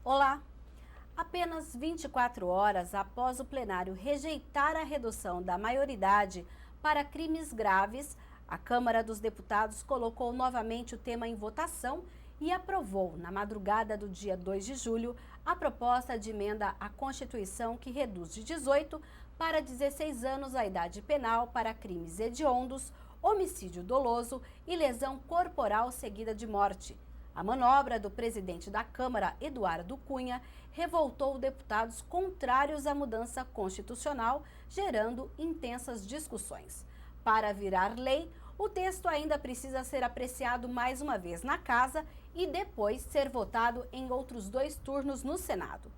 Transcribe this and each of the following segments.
Olá! Apenas 24 horas após o plenário rejeitar a redução da maioridade para crimes graves, a Câmara dos Deputados colocou novamente o tema em votação e aprovou, na madrugada do dia 2 de julho, a proposta de emenda à Constituição que reduz de 18 para 16 anos a idade penal para crimes hediondos, homicídio doloso e lesão corporal seguida de morte. A manobra do presidente da Câmara, Eduardo Cunha, revoltou deputados contrários à mudança constitucional, gerando intensas discussões. Para virar lei, o texto ainda precisa ser apreciado mais uma vez na Casa e depois ser votado em outros 2 turnos no Senado.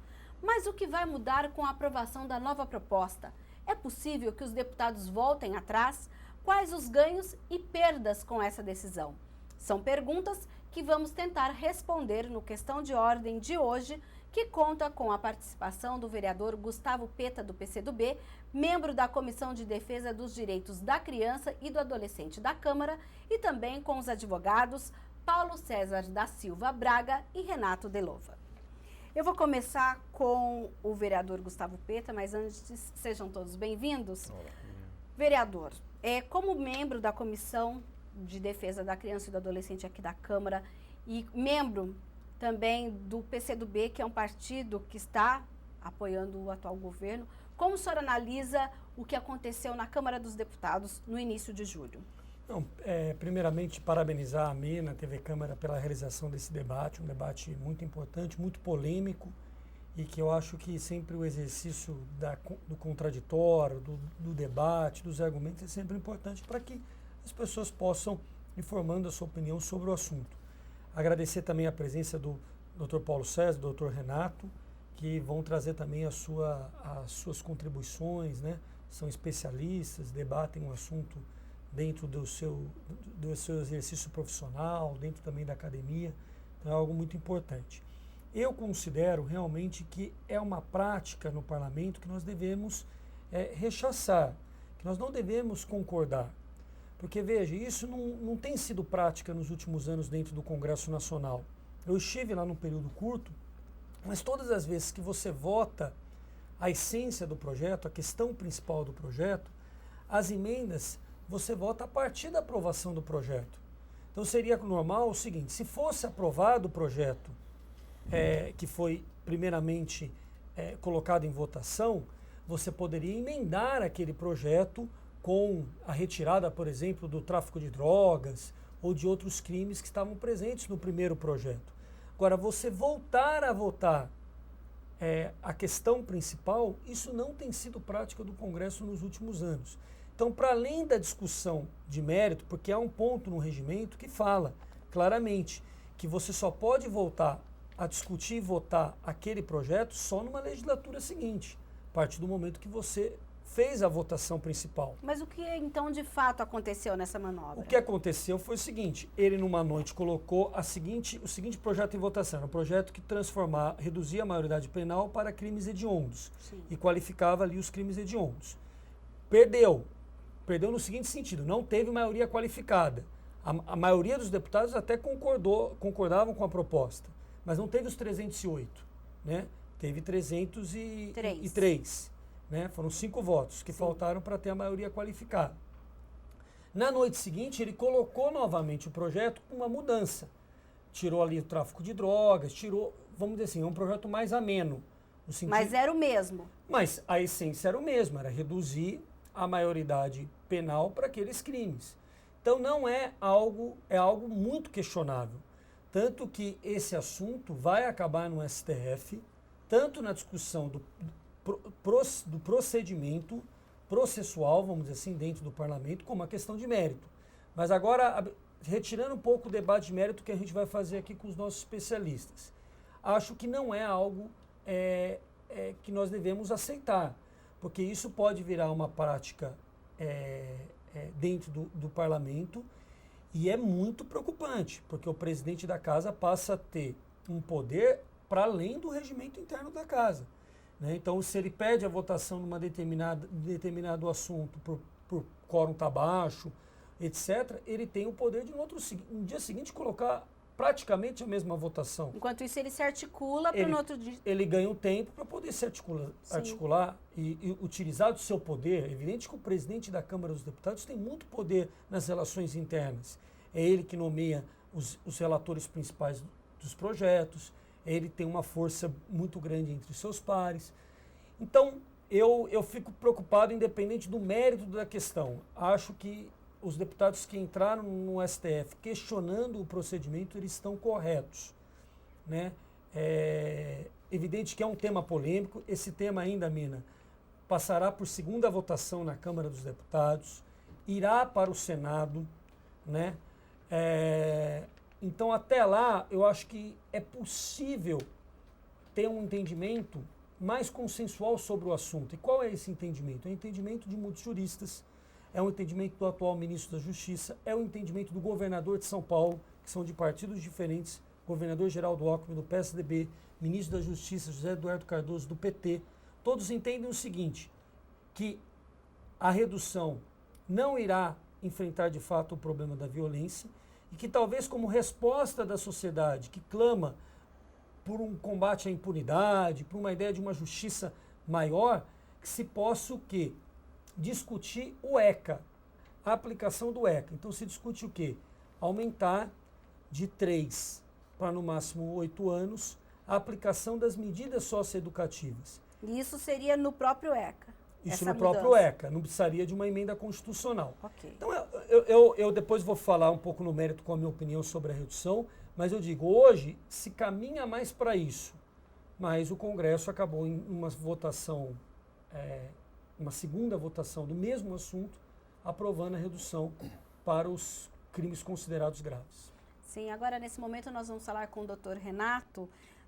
Mas o que vai mudar com a aprovação da nova proposta? É possível que os deputados voltem atrás? Quais os ganhos e perdas com essa decisão? São perguntas que vamos tentar responder no Questão de Ordem de hoje, que conta com a participação do vereador Gustavo Peta, do PCdoB, membro da Comissão de Defesa dos Direitos da Criança e do Adolescente da Câmara, e também com os advogados Paulo César da Silva Braga e Renato Delova. Eu vou começar com o vereador Gustavo Peta, mas antes, sejam todos bem-vindos. Vereador, como membro da Comissão de Defesa da Criança e do Adolescente aqui da Câmara e membro também do PCdoB, que é um partido que está apoiando o atual governo, como o senhor analisa o que aconteceu na Câmara dos Deputados no início de julho? Primeiramente, parabenizar a MENA, a TV Câmara, pela realização desse debate, um debate muito importante, muito polêmico, e que eu acho que sempre o exercício do contraditório, do debate, dos argumentos é sempre importante para que as pessoas possam ir formando a sua opinião sobre o assunto. Agradecer também a presença do Dr. Paulo César, do Dr. Renato, que vão trazer também as suas contribuições, né? São especialistas, debatem o assunto dentro do seu exercício profissional, dentro também da academia, então é algo muito importante. Eu considero realmente que é uma prática no parlamento que nós devemos rechaçar, que nós não devemos concordar. Porque, veja, isso não tem sido prática nos últimos anos dentro do Congresso Nacional. Eu estive lá num período curto, mas todas as vezes que você vota a essência do projeto, a questão principal do projeto, as emendas você vota a partir da aprovação do projeto. Então seria normal o seguinte, se fosse aprovado o projeto que foi primeiramente colocado em votação, você poderia emendar aquele projeto com a retirada, por exemplo, do tráfico de drogas ou de outros crimes que estavam presentes no primeiro projeto. Agora, você voltar a votar a questão principal, isso não tem sido prática do Congresso nos últimos anos. Então, para além da discussão de mérito, porque há um ponto no regimento que fala claramente que você só pode voltar a discutir e votar aquele projeto só numa legislatura seguinte, a partir do momento que você fez a votação principal. Mas o que então de fato aconteceu nessa manobra? O que aconteceu foi o seguinte, ele numa noite colocou o seguinte projeto em votação, um projeto que reduzia a maioridade penal para crimes hediondos. Sim. E qualificava ali os crimes hediondos. Perdeu no seguinte sentido, não teve maioria qualificada. A maioria dos deputados até concordavam com a proposta, mas não teve os 308, né? Teve 303. Né? Foram 5 votos que faltaram para ter a maioria qualificada. Na noite seguinte, ele colocou novamente o projeto com uma mudança. Tirou ali o tráfico de drogas, vamos dizer assim, um projeto mais ameno. No sentido, mas era o mesmo. Mas a essência era o mesmo, era reduzir a maioridade penal para aqueles crimes. Então não é algo muito questionável. Tanto que esse assunto vai acabar no STF, tanto na discussão do procedimento processual, vamos dizer assim, dentro do parlamento, como a questão de mérito. Mas agora, retirando um pouco o debate de mérito que a gente vai fazer aqui com os nossos especialistas, acho que não é algo que nós devemos aceitar, porque isso pode virar uma prática dentro do parlamento e é muito preocupante, porque o presidente da casa passa a ter um poder para além do regimento interno da casa. Né? Então, se ele pede a votação numa determinado assunto por quórum tá baixo, etc., ele tem o poder de no dia seguinte colocar praticamente a mesma votação. Enquanto isso, ele se articula para no outro dia. Ele ganha um tempo para poder se articular e utilizar do seu poder. É evidente que o presidente da Câmara dos Deputados tem muito poder nas relações internas. É ele que nomeia os relatores principais dos projetos, ele tem uma força muito grande entre seus pares. Então, eu fico preocupado, independente do mérito da questão. Acho que os deputados que entraram no STF questionando o procedimento, eles estão corretos, né? É evidente que é um tema polêmico. Esse tema ainda, Mina, passará por segunda votação na Câmara dos Deputados, irá para o Senado, né? Então, até lá, eu acho que é possível ter um entendimento mais consensual sobre o assunto. E qual é esse entendimento? É o entendimento de muitos juristas, é o entendimento do atual ministro da Justiça, é o entendimento do governador de São Paulo, que são de partidos diferentes, governador Geraldo Alckmin, do PSDB, ministro da Justiça, José Eduardo Cardoso, do PT. Todos entendem o seguinte, que a redução não irá enfrentar de fato o problema da violência e que talvez como resposta da sociedade que clama por um combate à impunidade, por uma ideia de uma justiça maior, que se possa o quê? Discutir o ECA, a aplicação do ECA. Então se discute o quê? Aumentar de 3 para no máximo 8 anos a aplicação das medidas socioeducativas. E isso seria no próprio ECA? Isso no próprio ECA, não precisaria de uma emenda constitucional. Okay. Então eu depois vou falar um pouco no mérito com a minha opinião sobre a redução, mas eu digo, hoje se caminha mais para isso, mas o Congresso acabou em uma votação, uma segunda votação do mesmo assunto, aprovando a redução para os crimes considerados graves. Sim, agora nesse momento nós vamos falar com o Dr. Renato.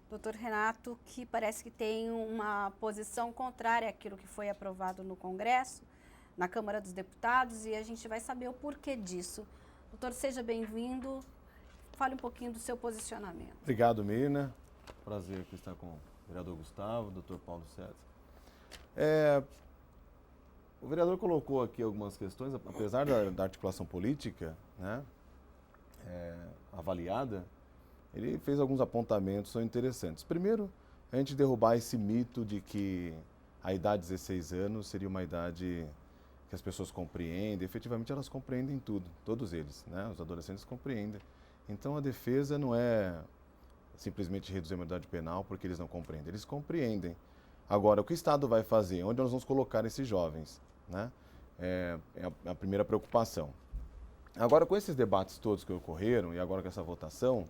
Dr. Renato, que parece que tem uma posição contrária àquilo que foi aprovado no Congresso, na Câmara dos Deputados, e a gente vai saber o porquê disso. Doutor, seja bem-vindo. Fale um pouquinho do seu posicionamento. Obrigado, Mirna. Prazer aqui estar com o vereador Gustavo, doutor Paulo César. O vereador colocou aqui algumas questões, apesar da articulação política, né, avaliada, ele fez alguns apontamentos que são interessantes. Primeiro, a gente derrubar esse mito de que a idade de 16 anos seria uma idade que as pessoas compreendem. Efetivamente, elas compreendem tudo, todos eles, né? Os adolescentes compreendem. Então, a defesa não é simplesmente reduzir a maioridade penal porque eles não compreendem. Eles compreendem. Agora, o que o Estado vai fazer? Onde nós vamos colocar esses jovens? Né? É a primeira preocupação. Agora, com esses debates todos que ocorreram e agora com essa votação,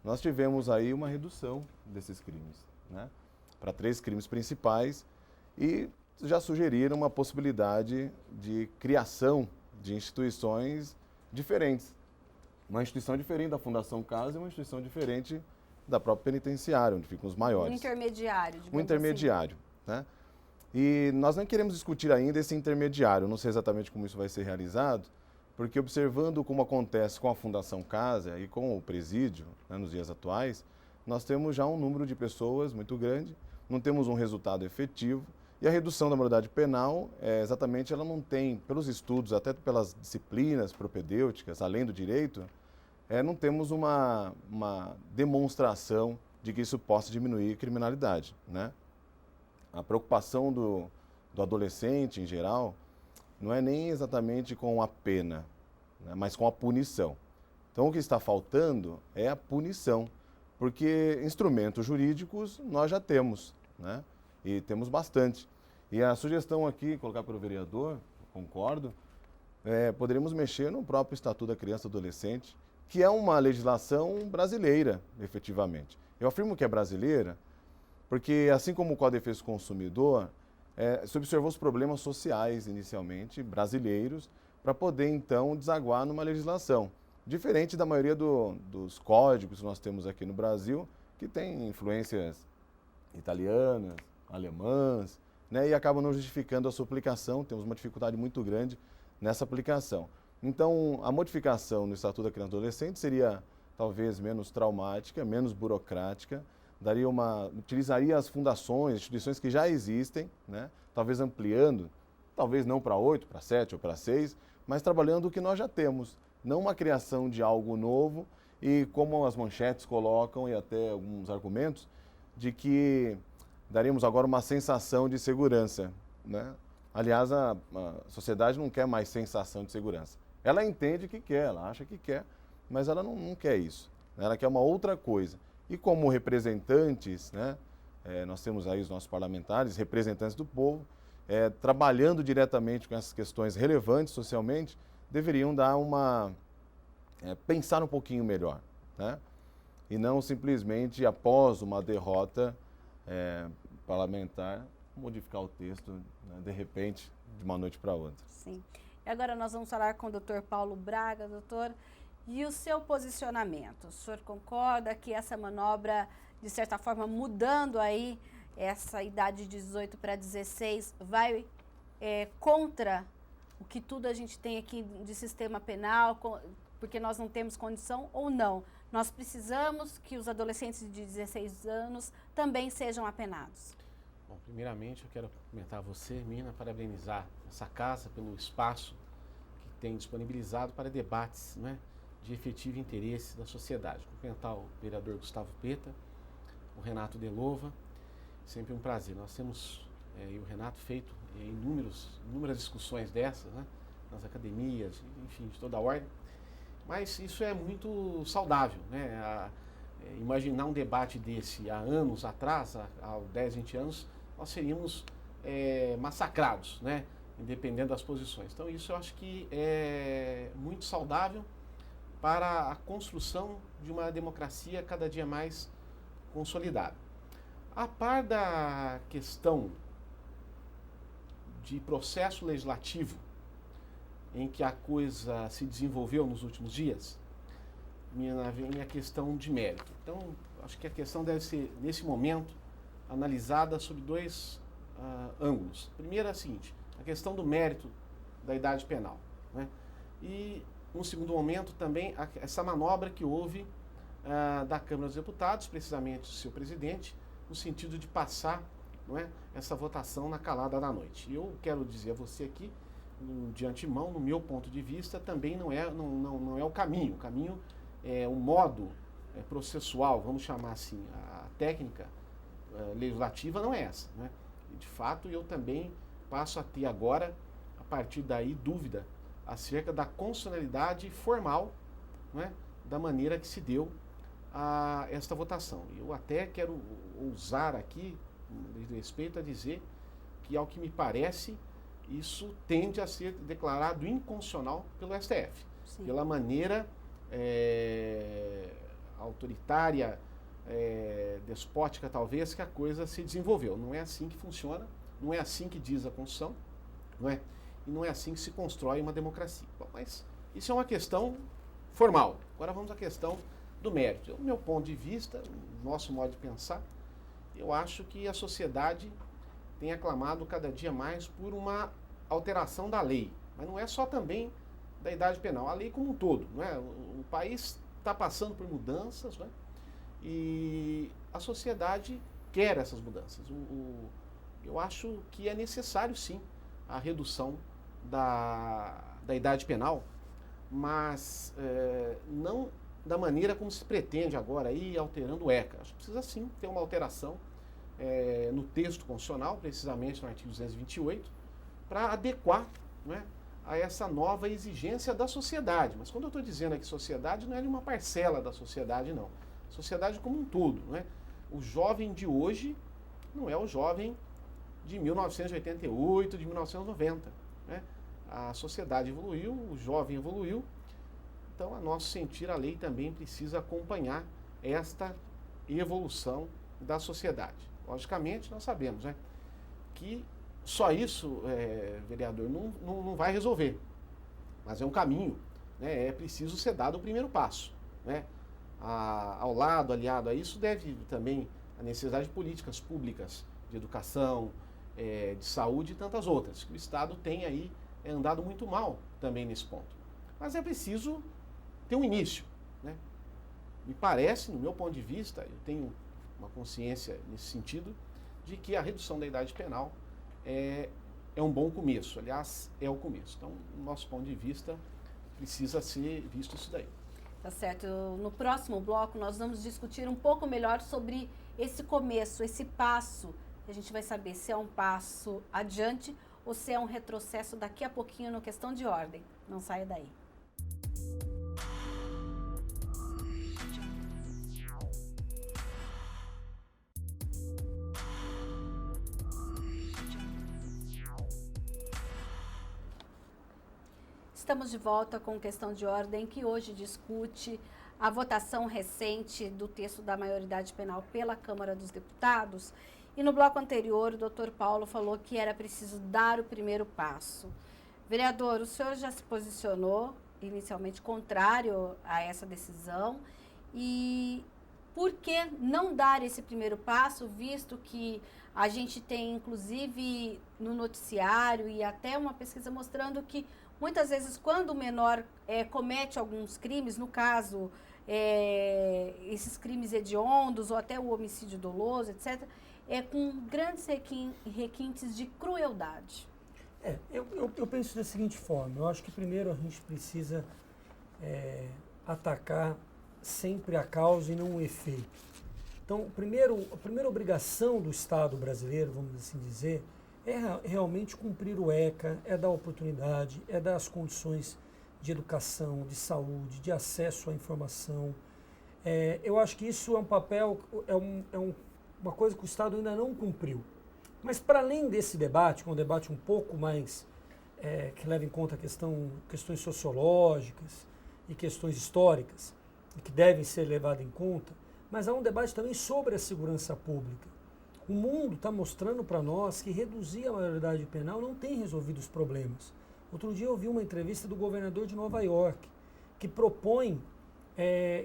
nós tivemos aí uma redução desses crimes, né? Para 3 crimes principais e já sugeriram uma possibilidade de criação de instituições diferentes. Uma instituição diferente da Fundação Casa e uma instituição diferente da própria penitenciária, onde ficam os maiores. Um intermediário, digamos Um intermediário, assim, né? E nós não queremos discutir ainda esse intermediário, não sei exatamente como isso vai ser realizado, porque observando como acontece com a Fundação Casa e com o presídio, né, nos dias atuais, nós temos já um número de pessoas muito grande, não temos um resultado efetivo, e a redução da maioridade penal, exatamente, ela não tem, pelos estudos, até pelas disciplinas propedêuticas, além do direito, não temos uma demonstração de que isso possa diminuir a criminalidade, né? A preocupação do adolescente, em geral, não é nem exatamente com a pena, né, mas com a punição. Então, o que está faltando é a punição, porque instrumentos jurídicos nós já temos, né, e temos bastante. E a sugestão aqui, colocar para o vereador, concordo, poderíamos mexer no próprio Estatuto da Criança e do Adolescente, que é uma legislação brasileira, efetivamente. Eu afirmo que é brasileira, porque assim como o Código de Defesa do Consumidor, se observou os problemas sociais, inicialmente, brasileiros, para poder, então, desaguar numa legislação. Diferente da maioria dos códigos que nós temos aqui no Brasil, que tem influências italianas, alemãs, né, e acabam não justificando a sua aplicação. Temos uma dificuldade muito grande nessa aplicação. Então, a modificação no Estatuto da Criança e do Adolescente seria talvez menos traumática, menos burocrática, utilizaria as fundações, instituições que já existem, né, talvez ampliando, talvez não para 8, para 7 ou para 6, mas trabalhando o que nós já temos, não uma criação de algo novo e como as manchetes colocam e até alguns argumentos, de que daríamos agora uma sensação de segurança, né? Aliás, a sociedade não quer mais sensação de segurança. Ela entende que quer, ela acha que quer, mas ela não quer isso, né? Ela quer uma outra coisa. E como representantes, né, nós temos aí os nossos parlamentares, representantes do povo, trabalhando diretamente com essas questões relevantes socialmente, deveriam dar pensar um pouquinho melhor, né? E não simplesmente, após uma derrota parlamentar, modificar o texto, né, de repente, de uma noite para outra. Sim. E agora nós vamos falar com o doutor Paulo Braga. Doutor, e o seu posicionamento? O senhor concorda que essa manobra, de certa forma, mudando aí essa idade de 18 para 16, vai contra o que tudo a gente tem aqui de sistema penal, porque nós não temos condição ou não? Nós precisamos que os adolescentes de 16 anos também sejam apenados. Bom, primeiramente eu quero cumprimentar você, Mina, parabenizar essa casa pelo espaço que tem disponibilizado para debates, né, de efetivo interesse da sociedade. Cumprimentar o vereador Gustavo Peta, o Renato Delova, sempre um prazer. Nós temos, e o Renato, feito inúmeras discussões dessas, né, nas academias, enfim, de toda a ordem, mas isso é muito saudável, né? Imaginar um debate desse há anos atrás, há 10, 20 anos, nós seríamos massacrados, né, independente das posições. Então isso eu acho que é muito saudável para a construção de uma democracia cada dia mais consolidada. A par da questão de processo legislativo em que a coisa se desenvolveu nos últimos dias, vem a questão de mérito. Então, acho que a questão deve ser, nesse momento, analisada sob dois ângulos. Primeiro é a seguinte, a questão do mérito da idade penal, né? E, num segundo momento, também essa manobra que houve da Câmara dos Deputados, precisamente do seu presidente, no sentido de passar, não é, essa votação na calada da noite. E eu quero dizer a você aqui, de antemão, no meu ponto de vista, também não é o caminho. O caminho é o modo processual, vamos chamar assim, a técnica legislativa não é essa, né? E, de fato, eu também passo a ter agora, a partir daí, dúvida acerca da constitucionalidade formal, né, da maneira que se deu esta votação. Eu até quero ousar aqui, de respeito a dizer que, ao que me parece, isso tende a ser declarado inconstitucional pelo STF. Sim. Pela maneira autoritária, despótica talvez, que a coisa se desenvolveu. Não é assim que funciona, não é assim que diz a Constituição, não é? E não é assim que se constrói uma democracia. Bom, mas isso é uma questão formal. Agora vamos à questão do mérito. Do meu ponto de vista, nosso modo de pensar, eu acho que a sociedade tem aclamado cada dia mais por uma alteração da lei. Mas não é só também da idade penal, a lei como um todo, não é? O país está passando por mudanças, né? E a sociedade quer essas mudanças. Eu acho que é necessário, sim, a redução da idade penal, mas não da maneira como se pretende agora, aí alterando o ECA. Acho que precisa, sim, ter uma alteração no texto constitucional, precisamente no artigo 228, para adequar, né, a essa nova exigência da sociedade. Mas quando eu estou dizendo aqui sociedade, não é de uma parcela da sociedade, não. Sociedade como um todo, né? O jovem de hoje não é o jovem de 1988, de 1990, né? A sociedade evoluiu, o jovem evoluiu, então, a nosso sentir, a lei também precisa acompanhar esta evolução da sociedade. Logicamente, nós sabemos, né, que só isso, vereador, não vai resolver, mas é um caminho, né? É preciso ser dado o primeiro passo, né? Ao lado, aliado a isso, deve também a necessidade de políticas públicas, de educação, de saúde e tantas outras, que o Estado tem aí andado muito mal também nesse ponto. Mas é preciso ter um início, né? Me parece, no meu ponto de vista, eu tenho uma consciência nesse sentido, de que a redução da idade penal é um bom começo. Aliás, é o começo. Então, do nosso ponto de vista, precisa ser visto isso daí. Tá certo. No próximo bloco, nós vamos discutir um pouco melhor sobre esse começo, esse passo. A gente vai saber se é um passo adiante ou se é um retrocesso daqui a pouquinho no questão de ordem. Não saia daí. Estamos de volta com questão de ordem, que hoje discute a votação recente do texto da maioridade penal pela Câmara dos Deputados. E no bloco anterior, o doutor Paulo falou que era preciso dar o primeiro passo. Vereador, o senhor já se posicionou inicialmente contrário a essa decisão. E por que não dar esse primeiro passo, visto que a gente tem, inclusive, no noticiário e até uma pesquisa mostrando que muitas vezes, quando o menor comete alguns crimes, no caso, esses crimes hediondos ou até o homicídio doloso, etc., com grandes requintes de crueldade. Eu penso da seguinte forma, eu acho que primeiro a gente precisa atacar sempre a causa e não o efeito. Então, a primeira obrigação do Estado brasileiro, vamos assim dizer, é realmente cumprir o ECA, é dar oportunidade, é dar as condições de educação, de saúde, de acesso à informação. Eu acho que isso é um papel, uma coisa que o Estado ainda não cumpriu. Mas para além desse debate, que é um debate um pouco mais, que leva em conta questões sociológicas e questões históricas, e que devem ser levadas em conta, mas há um debate também sobre a segurança pública. O mundo está mostrando para nós que reduzir a maioridade penal não tem resolvido os problemas. Outro dia eu vi uma entrevista do governador de Nova York, que propõe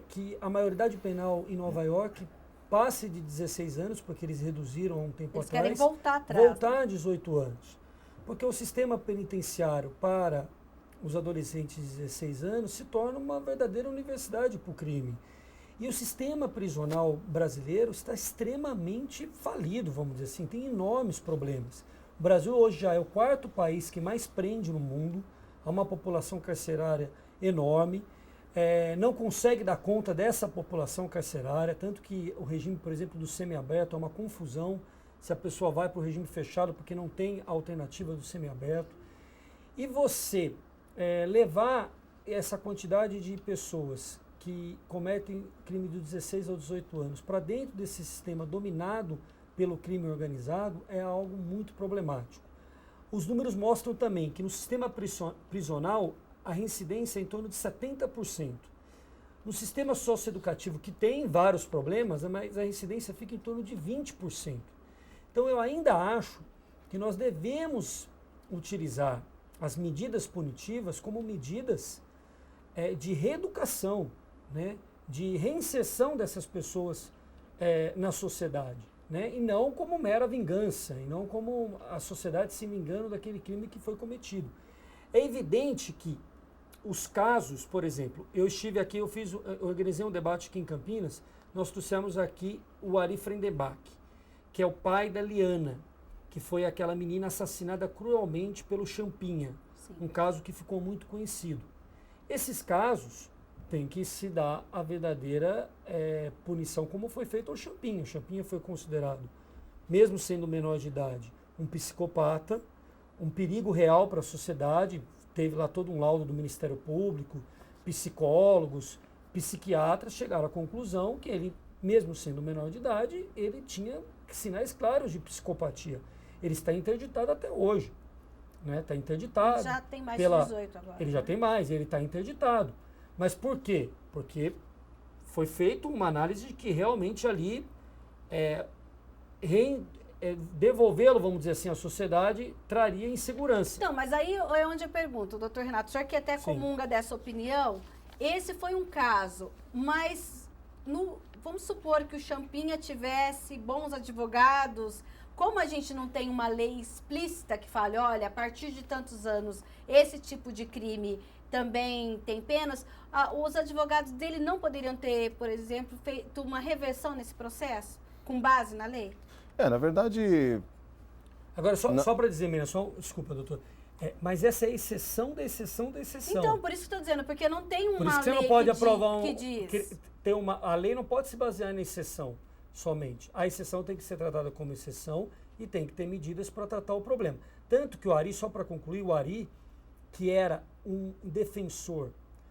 que a maioridade penal em Nova York passe de 16 anos, porque eles reduziram há um tempo atrás. Eles querem voltar atrás. Voltar a 18 anos. Porque o sistema penitenciário para os adolescentes de 16 anos se torna uma verdadeira universidade para o crime. E o sistema prisional brasileiro está extremamente falido, vamos dizer assim, tem enormes problemas. O Brasil hoje já é o 4º país que mais prende no mundo, há uma população carcerária enorme, não consegue dar conta dessa população carcerária, tanto que o regime, por exemplo, do semiaberto é uma confusão se a pessoa vai para o regime fechado porque não tem alternativa do semiaberto. E você levar essa quantidade de pessoas que cometem crime de 16 ou 18 anos para dentro desse sistema dominado pelo crime organizado é algo muito problemático. Os números mostram também que no sistema prisional a reincidência é em torno de 70%. No sistema socioeducativo, que tem vários problemas, mas a reincidência fica em torno de 20%. Então eu ainda acho que nós devemos utilizar as medidas punitivas como medidas de reeducação, né, de reinserção dessas pessoas na sociedade, né, e não como mera vingança, e não como a sociedade se vingando daquele crime que foi cometido. É evidente que os casos, por exemplo, eu estive aqui, eu organizei um debate aqui em Campinas, nós trouxemos aqui o Ari Frendenbach, que é o pai da Liana, que foi aquela menina assassinada cruelmente pelo Champinha, Sim. Um caso que ficou muito conhecido. Esses casos tem que se dar a verdadeira punição, como foi feito ao Champinha. O Champinha foi considerado, mesmo sendo menor de idade, um psicopata, um perigo real para a sociedade. Teve lá todo um laudo do Ministério Público, psicólogos, psiquiatras chegaram à conclusão que ele, mesmo sendo menor de idade, ele tinha sinais claros de psicopatia. Ele está interditado até hoje. Está interditado. Já tem mais de 18 agora. Ele já tem mais, ele está interditado. Mas por quê? Porque foi feita uma análise de que realmente ali devolvê-lo, vamos dizer assim, à sociedade traria insegurança. Então, mas aí é onde eu pergunto, doutor Renato, o senhor que até comunga dessa opinião, esse foi um caso, mas vamos supor que o Champinha tivesse bons advogados, como a gente não tem uma lei explícita que fale, olha, a partir de tantos anos, esse tipo de crime também tem penas, os advogados dele não poderiam ter, por exemplo, feito uma reversão nesse processo, com base na lei? Na verdade... Agora, só para dizer, desculpa, doutor, Mas essa é a exceção da exceção da exceção. Então, por isso que estou dizendo, porque não tem Por uma isso que você lei não pode que aprovar que diz. a lei não pode se basear na exceção somente. A exceção tem que ser tratada como exceção e tem que ter medidas para tratar o problema. Tanto que o Ari, só para concluir, o Ari, que era um defensor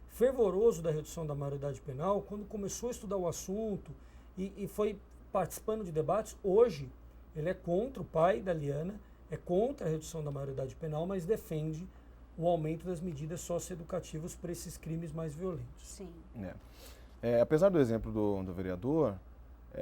fervoroso da redução da maioridade penal, quando começou a estudar o assunto e foi participando de debates, hoje ele é contra, o pai da Liana, é contra a redução da maioridade penal, mas defende o aumento das medidas socioeducativas para esses crimes mais violentos. Sim. Apesar do exemplo do vereador,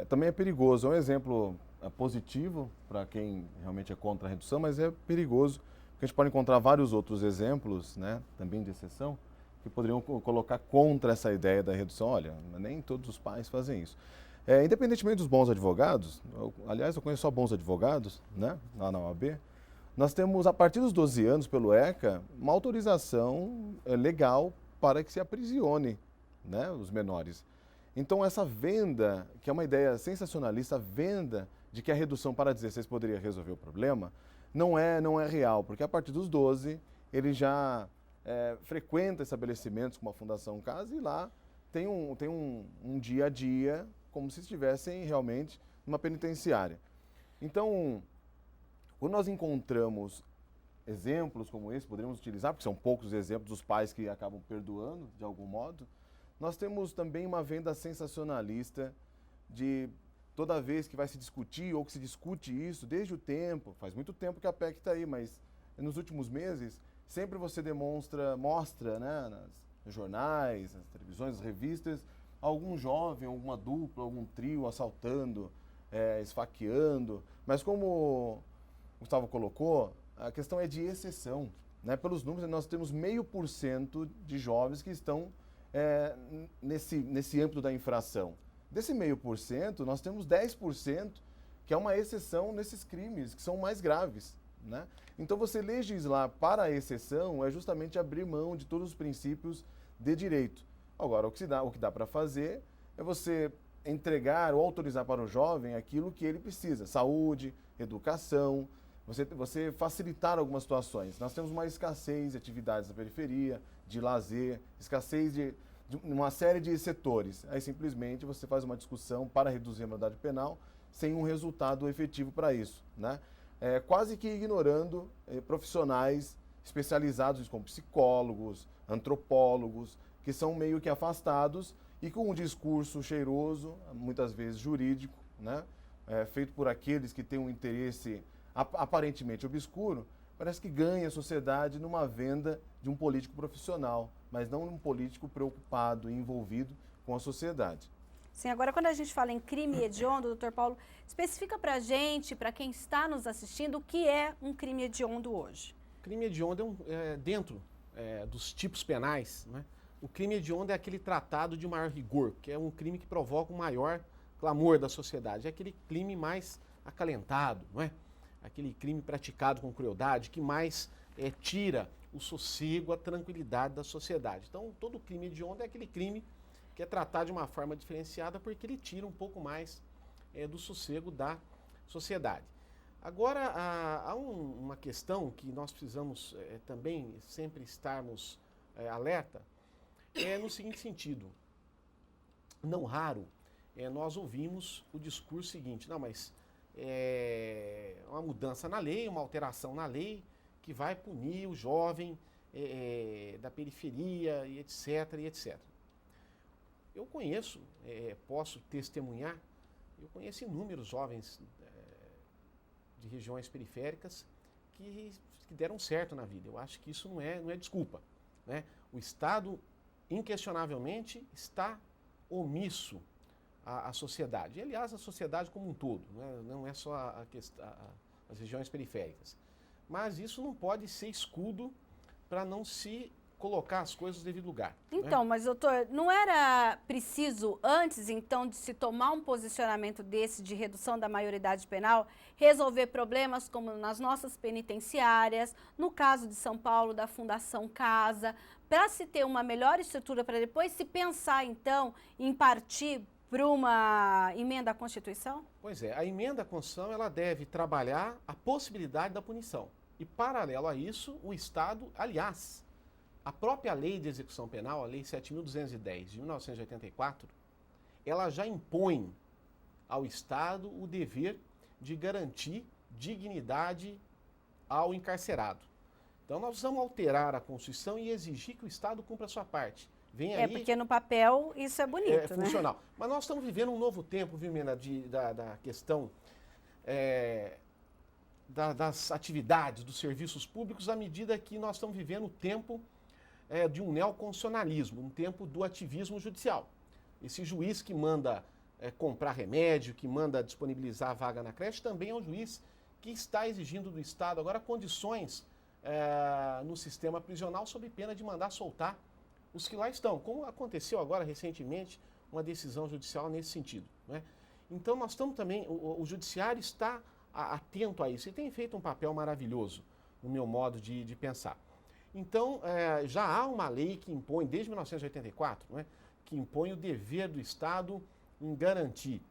também é perigoso. É um exemplo positivo para quem realmente é contra a redução, mas é perigoso, porque a gente pode encontrar vários outros exemplos, né, também de exceção, que poderiam colocar contra essa ideia da redução. Olha, nem todos os pais fazem isso. Independentemente dos bons advogados, aliás, eu conheço só bons advogados, né, lá na OAB, nós temos, a partir dos 12 anos, pelo ECA, uma autorização legal para que se aprisione, né, os menores. Então, essa venda, que é uma ideia sensacionalista, a venda de que a redução para 16 poderia resolver o problema, não é real, porque a partir dos 12, ele já frequenta estabelecimentos como a Fundação Casa e lá tem um dia a dia como se estivessem realmente numa penitenciária. Então, quando nós encontramos exemplos como esse, poderíamos utilizar, porque são poucos exemplos dos pais que acabam perdoando de algum modo, nós temos também uma venda sensacionalista de toda vez que vai se discutir ou que se discute isso, desde o tempo, faz muito tempo que a PEC está aí, mas nos últimos meses, sempre você mostra, né, nos jornais, nas televisões, nas revistas, algum jovem, alguma dupla, algum trio assaltando, esfaqueando, mas como o Gustavo colocou, a questão é de exceção, né? Pelos números, nós temos 0,5% de jovens que estão nesse âmbito da infração. Desse 0,5%, nós temos 10%, que é uma exceção nesses crimes, que são mais graves, né? Então, você legislar para a exceção é justamente abrir mão de todos os princípios de direito. Agora, o que dá para fazer é você entregar ou autorizar para o jovem aquilo que ele precisa, saúde, educação, você facilitar algumas situações. Nós temos uma escassez de atividades na periferia, de lazer, escassez de uma série de setores. Aí simplesmente você faz uma discussão para reduzir a maioridade penal sem um resultado efetivo para isso, né? Quase que ignorando profissionais especializados como psicólogos, antropólogos, que são meio que afastados e com um discurso cheiroso, muitas vezes jurídico, né? Feito por aqueles que têm um interesse aparentemente obscuro, parece que ganha a sociedade numa venda de um político profissional, mas não um político preocupado e envolvido com a sociedade. Sim, agora quando a gente fala em crime hediondo, doutor Paulo, especifica para a gente, para quem está nos assistindo, o que é um crime hediondo hoje? Crime hediondo dentro dos tipos penais, né? O crime hediondo é aquele tratado de maior rigor, que é um crime que provoca um maior clamor da sociedade. É aquele crime mais acalentado, não é? Aquele crime praticado com crueldade, que mais tira o sossego, a tranquilidade da sociedade. Então, todo crime hediondo é aquele crime que é tratado de uma forma diferenciada porque ele tira um pouco mais do sossego da sociedade. Agora, há uma questão que nós precisamos também sempre estarmos alerta, no seguinte sentido. Não raro, nós ouvimos o discurso seguinte: não, mas uma mudança na lei, uma alteração na lei que vai punir o jovem da periferia, e etc, e etc. Eu conheço, posso testemunhar, eu conheço inúmeros jovens de regiões periféricas que deram certo na vida. Eu acho que isso não é desculpa, né? O Estado, inquestionavelmente, está omisso à sociedade. E, aliás, a sociedade como um todo, não é só as regiões periféricas. Mas isso não pode ser escudo para não se colocar as coisas no devido lugar. Então, mas doutor, não era preciso antes, então, de se tomar um posicionamento desse de redução da maioridade penal, resolver problemas como nas nossas penitenciárias, no caso de São Paulo, da Fundação Casa, para se ter uma melhor estrutura, para depois se pensar, então, em partir para uma emenda à Constituição? Pois é, a emenda à Constituição ela deve trabalhar a possibilidade da punição. E, paralelo a isso, o Estado, aliás, a própria Lei de Execução Penal, a Lei 7.210 de 1984, ela já impõe ao Estado o dever de garantir dignidade ao encarcerado. Então, nós vamos alterar a Constituição e exigir que o Estado cumpra a sua parte. Vem aí, porque no papel isso é bonito, né? funcional. Mas nós estamos vivendo um novo tempo, viu, Mena, da questão das atividades, dos serviços públicos, à medida que nós estamos vivendo o tempo de um neoconstitucionalismo, um tempo do ativismo judicial. Esse juiz que manda comprar remédio, que manda disponibilizar a vaga na creche, também é um juiz que está exigindo do Estado agora condições no sistema prisional sob pena de mandar soltar os que lá estão, como aconteceu agora recentemente uma decisão judicial nesse sentido, né? Então nós estamos também, o judiciário está atento a isso e tem feito um papel maravilhoso, no meu modo de pensar. Então já há uma lei que impõe, desde 1984, né, que impõe o dever do Estado em garantir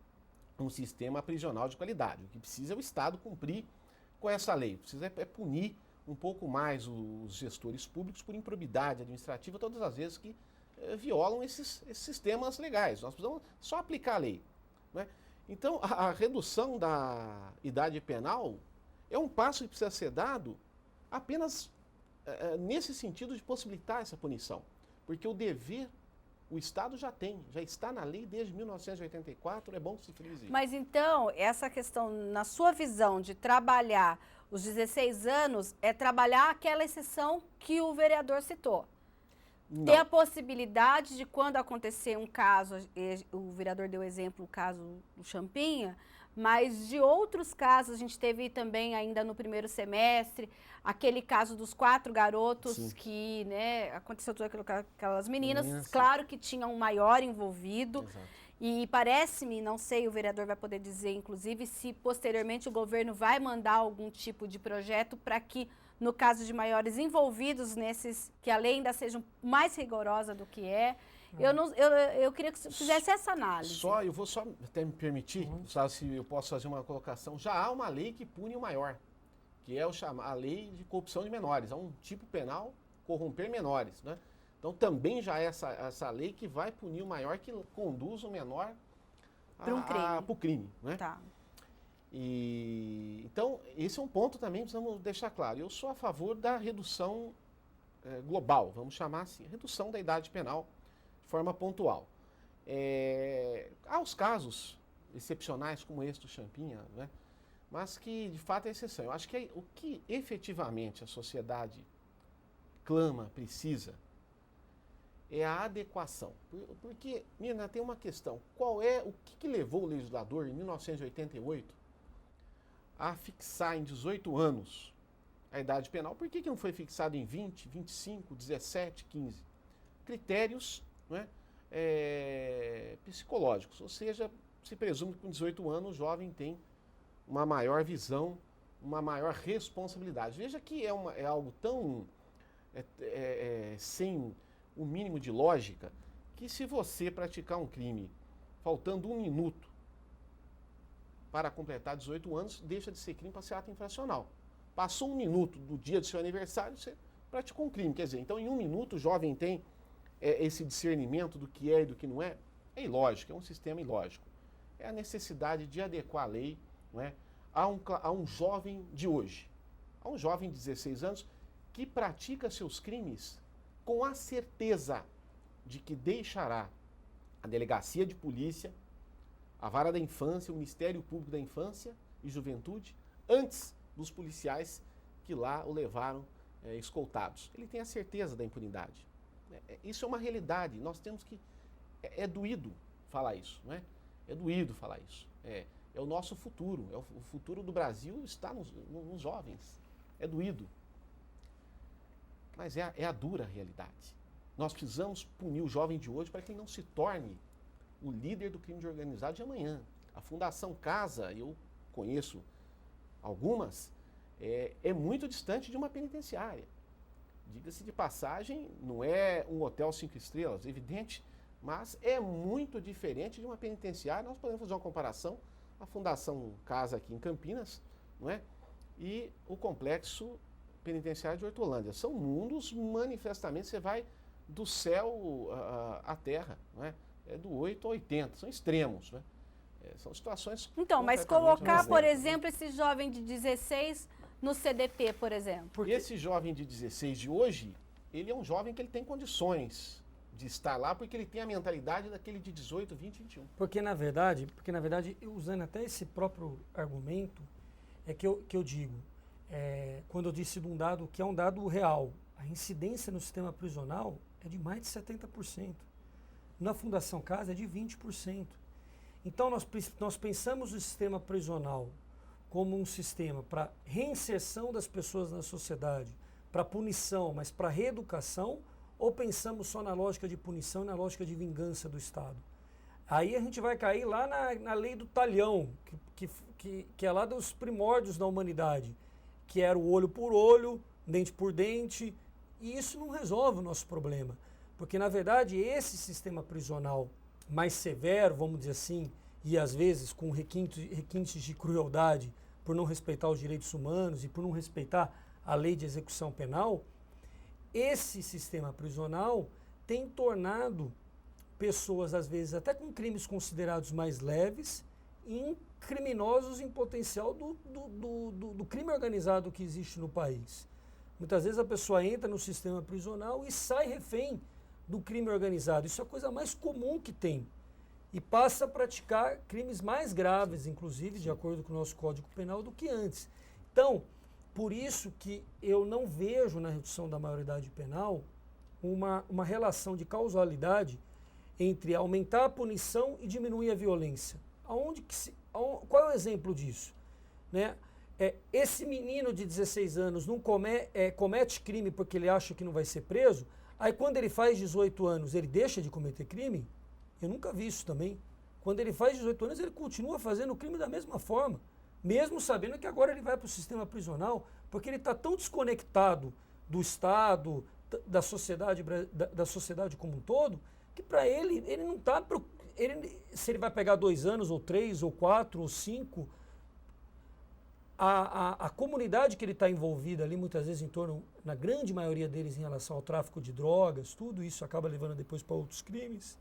um sistema prisional de qualidade. O que precisa é o Estado cumprir com essa lei, precisa punir um pouco mais os gestores públicos por improbidade administrativa todas as vezes que violam esses sistemas legais. Nós precisamos só aplicar a lei, né? Então, a redução da idade penal é um passo que precisa ser dado apenas nesse sentido de possibilitar essa punição. Porque o dever, o Estado já tem, já está na lei desde 1984, é bom que se frise. Mas então, essa questão, na sua visão de trabalhar os 16 anos, é trabalhar aquela exceção que o vereador citou. Não. Ter a possibilidade de, quando acontecer um caso, o vereador deu exemplo, o caso do Champinha, mas de outros casos, a gente teve também ainda no primeiro semestre, aquele caso dos 4 garotos. Sim. Que, né, aconteceu tudo aquilo com aquelas meninas, claro que tinha um maior envolvido. Exato. E parece-me, não sei, o vereador vai poder dizer, inclusive, se posteriormente o governo vai mandar algum tipo de projeto para que, no caso de maiores envolvidos nesses, que a lei ainda seja mais rigorosa do que é. Eu queria que você fizesse essa análise. Eu vou só até me permitir, sabe, se eu posso fazer uma colocação. Já há uma lei que pune o maior, que é a lei de corrupção de menores. É um tipo penal, corromper menores, né? Então também já é essa lei que vai punir o maior que conduz o menor para o crime, né? Tá. Então, esse é um ponto também que precisamos deixar claro. Eu sou a favor da redução global, vamos chamar assim, redução da idade penal de forma pontual. Há os casos excepcionais como esse do Champinha, né? Mas que de fato é exceção. Eu acho que o que efetivamente a sociedade clama, precisa, é a adequação. Porque, Nina, tem uma questão. O que levou o legislador, em 1988, a fixar em 18 anos a idade penal? Por que não foi fixado em 20, 25, 17, 15? Critérios, né, psicológicos. Ou seja, se presume que com 18 anos o jovem tem uma maior visão, uma maior responsabilidade. Veja que é algo tão sem o mínimo de lógica, que se você praticar um crime faltando 1 minuto para completar 18 anos, deixa de ser crime para ser ato infracional. Passou 1 minuto do dia do seu aniversário, você praticou um crime. Quer dizer, então em 1 minuto o jovem tem esse discernimento do que é e do que não é. É ilógico, é um sistema ilógico. É a necessidade de adequar a lei, não é, a um jovem de hoje, a um jovem de 16 anos que pratica seus crimes com a certeza de que deixará a delegacia de polícia, a vara da infância, o Ministério Público da Infância e Juventude, antes dos policiais que lá o levaram escoltados. Ele tem a certeza da impunidade. Isso é uma realidade. Nós temos que... É doído falar isso, não é? É doído falar isso. É o nosso futuro. O futuro do Brasil está nos jovens. É doído. Mas é a dura realidade. Nós precisamos punir o jovem de hoje para que ele não se torne o líder do crime organizado de amanhã. A Fundação Casa, eu conheço algumas, é muito distante de uma penitenciária. Diga-se de passagem, não é um hotel 5 estrelas, evidente, mas é muito diferente de uma penitenciária. Nós podemos fazer uma comparação, a Fundação Casa aqui em Campinas, não é? E o complexo penitenciária de Hortolândia. São mundos manifestamente, você vai do céu à terra, não é? É do 8 ao 80, são extremos, né? São situações... Então, mas colocar, por exemplo, esse jovem de 16 no CDP, por exemplo. Porque esse jovem de 16 de hoje, ele é um jovem que ele tem condições de estar lá, porque ele tem a mentalidade daquele de 18, 20, 21. Porque na verdade, usando até esse próprio argumento, é que eu digo, quando eu disse de um dado que é um dado real, a incidência no sistema prisional é de mais de 70%. Na Fundação Casa é de 20%. Então nós pensamos o sistema prisional como um sistema para reinserção das pessoas na sociedade, para punição, mas para reeducação, ou pensamos só na lógica de punição e na lógica de vingança do Estado? Aí a gente vai cair lá na lei do talhão, que é lá dos primórdios da humanidade, que era o olho por olho, dente por dente, e isso não resolve o nosso problema. Porque, na verdade, esse sistema prisional mais severo, vamos dizer assim, e às vezes com requintes de crueldade, por não respeitar os direitos humanos e por não respeitar a lei de execução penal, esse sistema prisional tem tornado pessoas, às vezes, até com crimes considerados mais leves, em criminosos em potencial do crime organizado que existe no país. Muitas vezes a pessoa entra no sistema prisional e sai refém do crime organizado. Isso é a coisa mais comum que tem. E passa a praticar crimes mais graves, inclusive, de acordo com o nosso Código Penal, do que antes. Então, por isso que eu não vejo na redução da maioridade penal uma relação de causalidade entre aumentar a punição e diminuir a violência. Qual é o exemplo disso? Né? Esse menino de 16 anos não comete crime porque ele acha que não vai ser preso, aí quando ele faz 18 anos ele deixa de cometer crime? Eu nunca vi isso também. Quando ele faz 18 anos ele continua fazendo o crime da mesma forma, mesmo sabendo que agora ele vai para o sistema prisional, porque ele está tão desconectado do Estado, da sociedade como um todo, que para ele não está... Se ele vai pegar 2 anos, ou 3, ou 4, ou 5, a comunidade que ele está envolvida ali, muitas vezes em torno, na grande maioria deles, em relação ao tráfico de drogas, tudo isso acaba levando depois para outros crimes,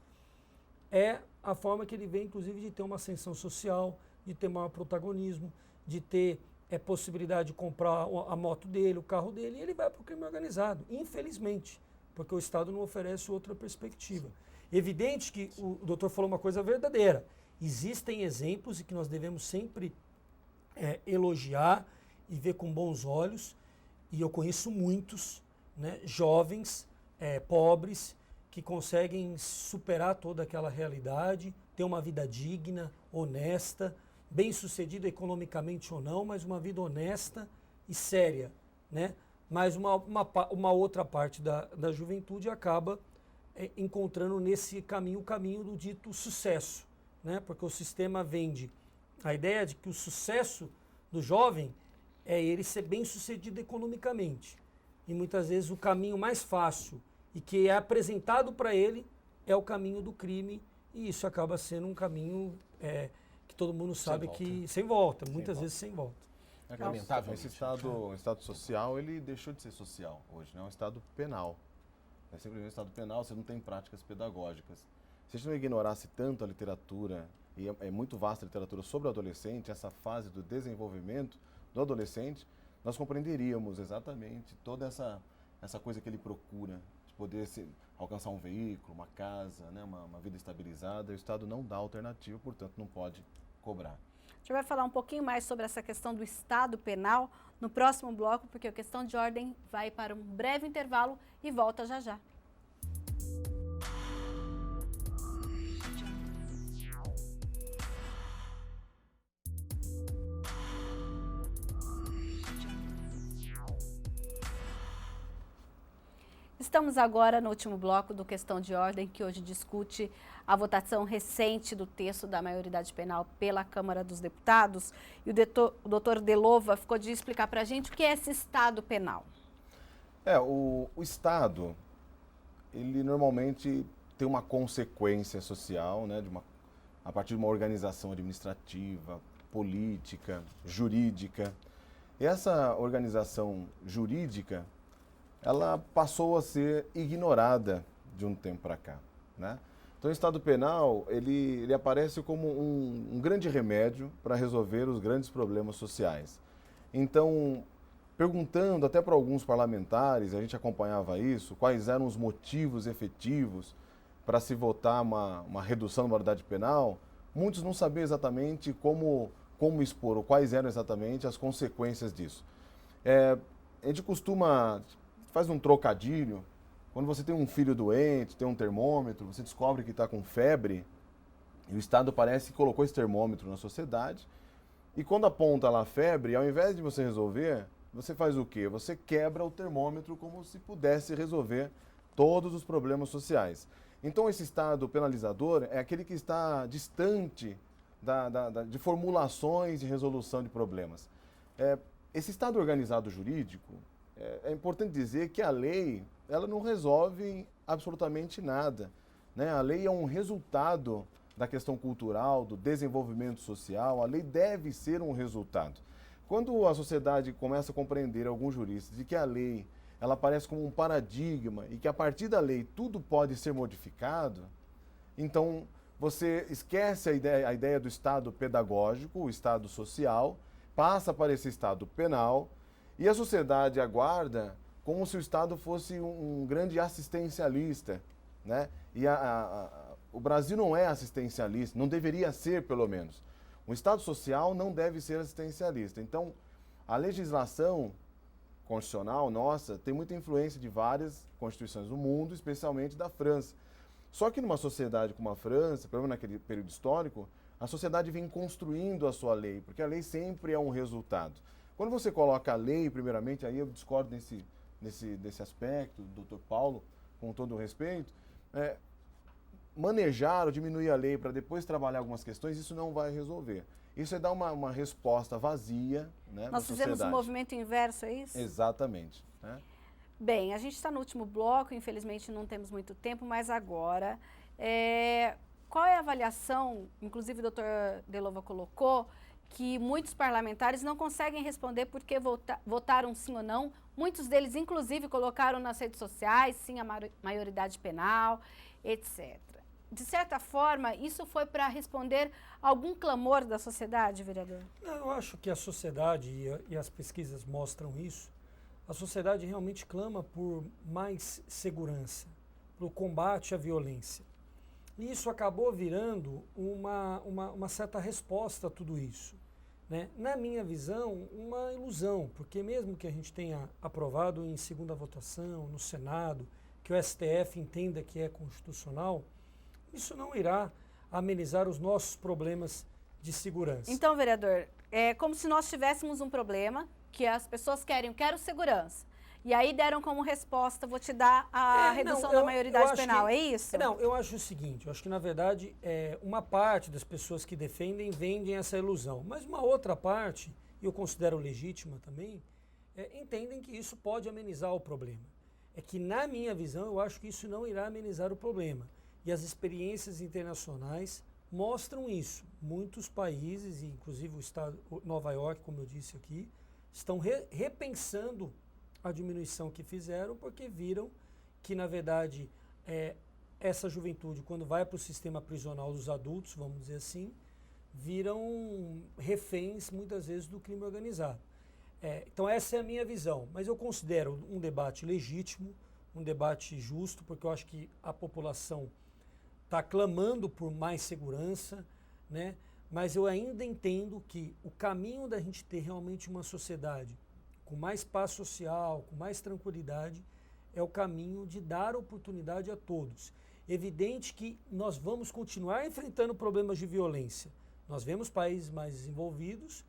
é a forma que ele vê, inclusive, de ter uma ascensão social, de ter maior protagonismo, de ter possibilidade de comprar a moto dele, o carro dele, e ele vai para o crime organizado, infelizmente, porque o Estado não oferece outra perspectiva. Evidente que o doutor falou uma coisa verdadeira. Existem exemplos e que nós devemos sempre elogiar e ver com bons olhos, e eu conheço muitos, né, jovens, pobres, que conseguem superar toda aquela realidade, ter uma vida digna, honesta, bem-sucedida economicamente ou não, mas uma vida honesta e séria, né? Mas uma outra parte da juventude acaba encontrando nesse caminho o caminho do dito sucesso, né? Porque o sistema vende a ideia de que o sucesso do jovem é ele ser bem-sucedido economicamente. E muitas vezes o caminho mais fácil e que é apresentado para ele é o caminho do crime, e isso acaba sendo um caminho que todo mundo sabe que sem volta, muitas vezes sem volta. É lamentável. Esse estado social, ele deixou de ser social hoje, né? É um estado penal. É simplesmente um estado penal, você não tem práticas pedagógicas. Se a gente não ignorasse tanto a literatura, e é muito vasta a literatura sobre o adolescente, essa fase do desenvolvimento do adolescente, nós compreenderíamos exatamente toda essa coisa que ele procura, de poder alcançar um veículo, uma casa, né? uma vida estabilizada. O Estado não dá alternativa, portanto não pode cobrar. A gente vai falar um pouquinho mais sobre essa questão do Estado penal no próximo bloco, porque a Questão de Ordem vai para um breve intervalo e volta já já. Estamos agora no último bloco do Questão de Ordem, que hoje discute a votação recente do texto da maioridade penal pela Câmara dos Deputados. E o doutor Delova ficou de explicar para a gente o que é esse Estado penal. O Estado, ele normalmente tem uma consequência social, né, a partir de uma organização administrativa, política, jurídica. essa organização jurídica, ela passou a ser ignorada de um tempo para cá, né? Então, o Estado Penal, ele aparece como um grande remédio para resolver os grandes problemas sociais. Então, perguntando até para alguns parlamentares, a gente acompanhava isso, quais eram os motivos efetivos para se votar uma redução da maioridade penal, muitos não sabiam exatamente como expor, ou quais eram exatamente as consequências disso. A gente faz um trocadilho. Quando você tem um filho doente, tem um termômetro, você descobre que está com febre, e o Estado parece que colocou esse termômetro na sociedade, e quando aponta lá a febre, ao invés de você resolver, você faz o quê? Você quebra o termômetro como se pudesse resolver todos os problemas sociais. Então, esse Estado penalizador é aquele que está distante de formulações de resolução de problemas. Esse Estado organizado jurídico, é importante dizer que a lei, ela não resolve absolutamente nada, né? A lei é um resultado da questão cultural, do desenvolvimento social. A lei deve ser um resultado. Quando a sociedade começa a compreender, alguns juristas, de que a lei ela aparece como um paradigma e que a partir da lei tudo pode ser modificado, então você esquece a ideia do Estado pedagógico, o Estado social, passa para esse Estado penal, e a sociedade aguarda como se o Estado fosse um grande assistencialista, né? E o Brasil não é assistencialista, não deveria ser, pelo menos. O Estado social não deve ser assistencialista. Então, a legislação constitucional nossa tem muita influência de várias constituições do mundo, especialmente da França. Só que numa sociedade como a França, pelo menos naquele período histórico, a sociedade vem construindo a sua lei, porque a lei sempre é um resultado. Quando você coloca a lei, primeiramente, aí eu discordo desse aspecto, doutor Paulo, com todo o respeito, manejar ou diminuir a lei para depois trabalhar algumas questões, isso não vai resolver. Isso é dar uma resposta vazia, né, Nós fizemos um movimento inverso, é isso? Exatamente. Né? Bem, a gente está no último bloco, infelizmente não temos muito tempo, mas agora, qual é a avaliação, inclusive o doutor Delova colocou, que muitos parlamentares não conseguem responder porque votaram sim ou não. Muitos deles, inclusive, colocaram nas redes sociais, sim, a maioridade penal, etc. De certa forma, isso foi para responder algum clamor da sociedade, vereador? Não, eu acho que a sociedade, e as pesquisas mostram isso, a sociedade realmente clama por mais segurança, pelo combate à violência. E isso acabou virando uma certa resposta a tudo isso. Né? Na minha visão, uma ilusão, porque mesmo que a gente tenha aprovado em segunda votação, no Senado, que o STF entenda que é constitucional, isso não irá amenizar os nossos problemas de segurança. Então, vereador, é como se nós tivéssemos um problema que as pessoas quero segurança. E aí deram como resposta, vou te dar a redução da maioridade penal, é isso? Não, eu acho o seguinte, eu acho que na verdade uma parte das pessoas que defendem vendem essa ilusão, mas uma outra parte, e eu considero legítima também, entendem que isso pode amenizar o problema. É que na minha visão eu acho que isso não irá amenizar o problema. E as experiências internacionais mostram isso. Muitos países, inclusive o estado Nova York, como eu disse aqui, estão repensando a diminuição que fizeram, porque viram que, na verdade, essa juventude, quando vai para o sistema prisional dos adultos, vamos dizer assim, viram reféns, muitas vezes, do crime organizado. Então, essa é a minha visão. Mas eu considero um debate legítimo, um debate justo, porque eu acho que a população está clamando por mais segurança, né? Mas eu ainda entendo que o caminho da gente ter realmente uma sociedade com mais paz social, com mais tranquilidade, é o caminho de dar oportunidade a todos. Evidente que nós vamos continuar enfrentando problemas de violência. Nós vemos países mais desenvolvidos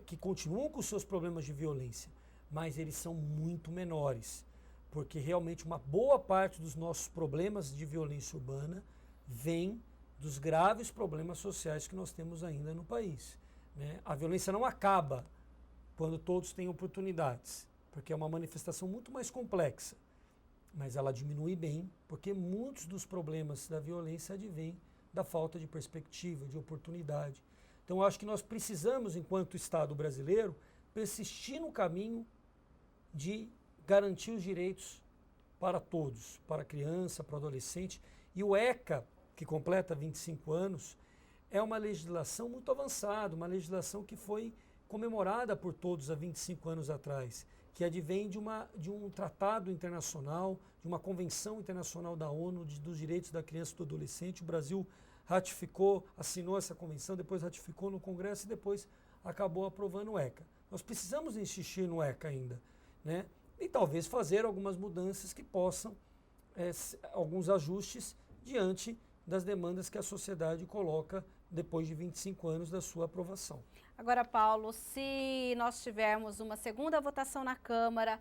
que continuam com seus problemas de violência, mas eles são muito menores, porque realmente uma boa parte dos nossos problemas de violência urbana vem dos graves problemas sociais que nós temos ainda no país. Né? A violência não acaba quando todos têm oportunidades, porque é uma manifestação muito mais complexa, mas ela diminui bem, porque muitos dos problemas da violência advêm da falta de perspectiva, de oportunidade. Então, eu acho que nós precisamos, enquanto Estado brasileiro, persistir no caminho de garantir os direitos para todos, para a criança, para o adolescente. E o ECA, que completa 25 anos, é uma legislação muito avançada, uma legislação que foi comemorada por todos há 25 anos atrás, que advém de um tratado internacional, de uma convenção internacional da ONU dos direitos da criança e do adolescente. O Brasil ratificou, assinou essa convenção, depois ratificou no Congresso e depois acabou aprovando o ECA. Nós precisamos insistir no ECA ainda, né? E talvez fazer algumas mudanças que possam, alguns ajustes diante das demandas que a sociedade coloca depois de 25 anos da sua aprovação. Agora, Paulo, se nós tivermos uma segunda votação na Câmara,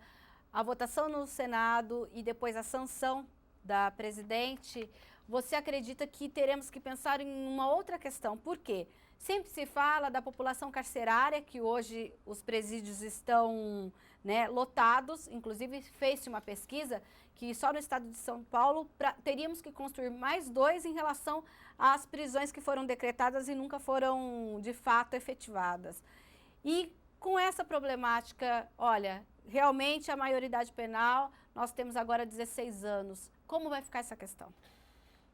a votação no Senado e depois a sanção da presidente, você acredita que teremos que pensar em uma outra questão? Por quê? Sempre se fala da população carcerária, que hoje os presídios estão, né, lotados. Inclusive, fez-se uma pesquisa que só no estado de São Paulo teríamos que construir mais 2 em relação às prisões que foram decretadas e nunca foram, de fato, efetivadas. E com essa problemática, olha, realmente a maioridade penal, nós temos agora 16 anos. Como vai ficar essa questão?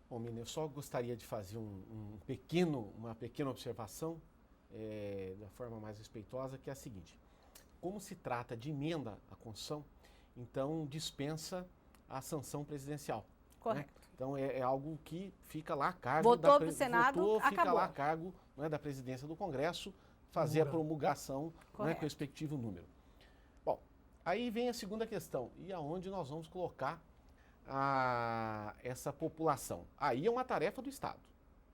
Bom, Mina, eu só gostaria de fazer uma pequena observação da forma mais respeitosa, que é a seguinte. Como se trata de emenda à Constituição, então dispensa a sanção presidencial. Correto. Né? Então é algo que fica lá a cargo votou para o Senado, fica acabou. lá a cargo, né, da presidência do Congresso fazer a promulgação, né, com o respectivo número. Bom, aí vem a segunda questão. E aonde nós vamos colocar essa população? Aí é uma tarefa do Estado.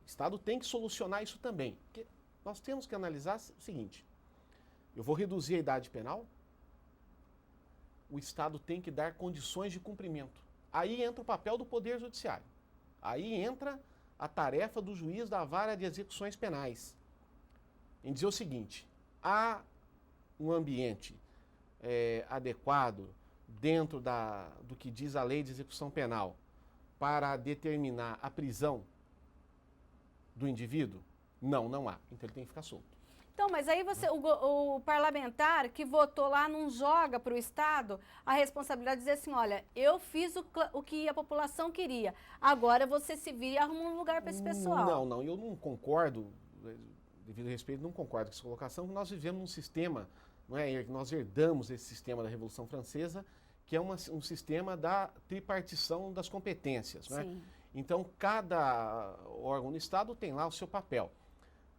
O Estado tem que solucionar isso também. Porque nós temos que analisar o seguinte: eu vou reduzir a idade penal, o Estado tem que dar condições de cumprimento. Aí entra o papel do Poder Judiciário. Aí entra a tarefa do juiz da vara de execuções penais, em dizer o seguinte: há um ambiente adequado dentro do que diz a lei de execução penal para determinar a prisão do indivíduo? Não, não há. Então ele tem que ficar solto. Então, mas aí o parlamentar que votou lá não joga para o Estado a responsabilidade de dizer assim, olha, eu fiz o que a população queria, agora você se vira e arruma um lugar para esse pessoal. Não, eu não concordo, devido ao respeito, não concordo com essa colocação, porque nós vivemos num sistema, não é, nós herdamos esse sistema da Revolução Francesa, que é um sistema da tripartição das competências. Não é? Então, cada órgão do Estado tem lá o seu papel.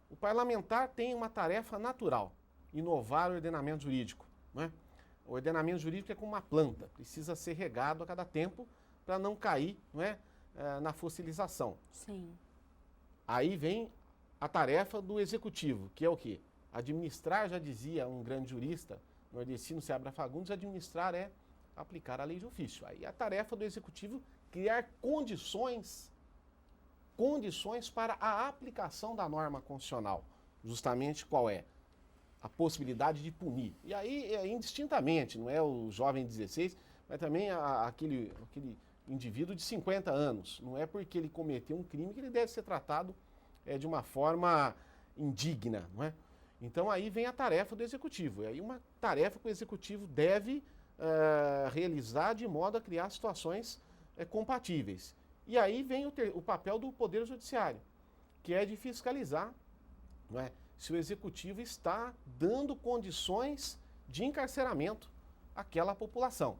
O parlamentar tem uma tarefa natural: inovar o ordenamento jurídico. Não é? O ordenamento jurídico é como uma planta, precisa ser regado a cada tempo para não cair, não é, na fossilização. Sim. Aí vem a tarefa do executivo, que é o quê? Administrar, já dizia um grande jurista nordestino, Seabra Fagundes, administrar é aplicar a lei de ofício. Aí a tarefa do executivo criar condições para a aplicação da norma constitucional. Justamente qual é? A possibilidade de punir. E aí, indistintamente, não é o jovem de 16, mas também aquele indivíduo de 50 anos. Não é porque ele cometeu um crime que ele deve ser tratado de uma forma indigna, não é? Então aí vem a tarefa do executivo. E aí uma tarefa que o executivo deve realizar de modo a criar situações compatíveis. E aí vem o papel do Poder Judiciário, que é de fiscalizar, não é, se o executivo está dando condições de encarceramento àquela população.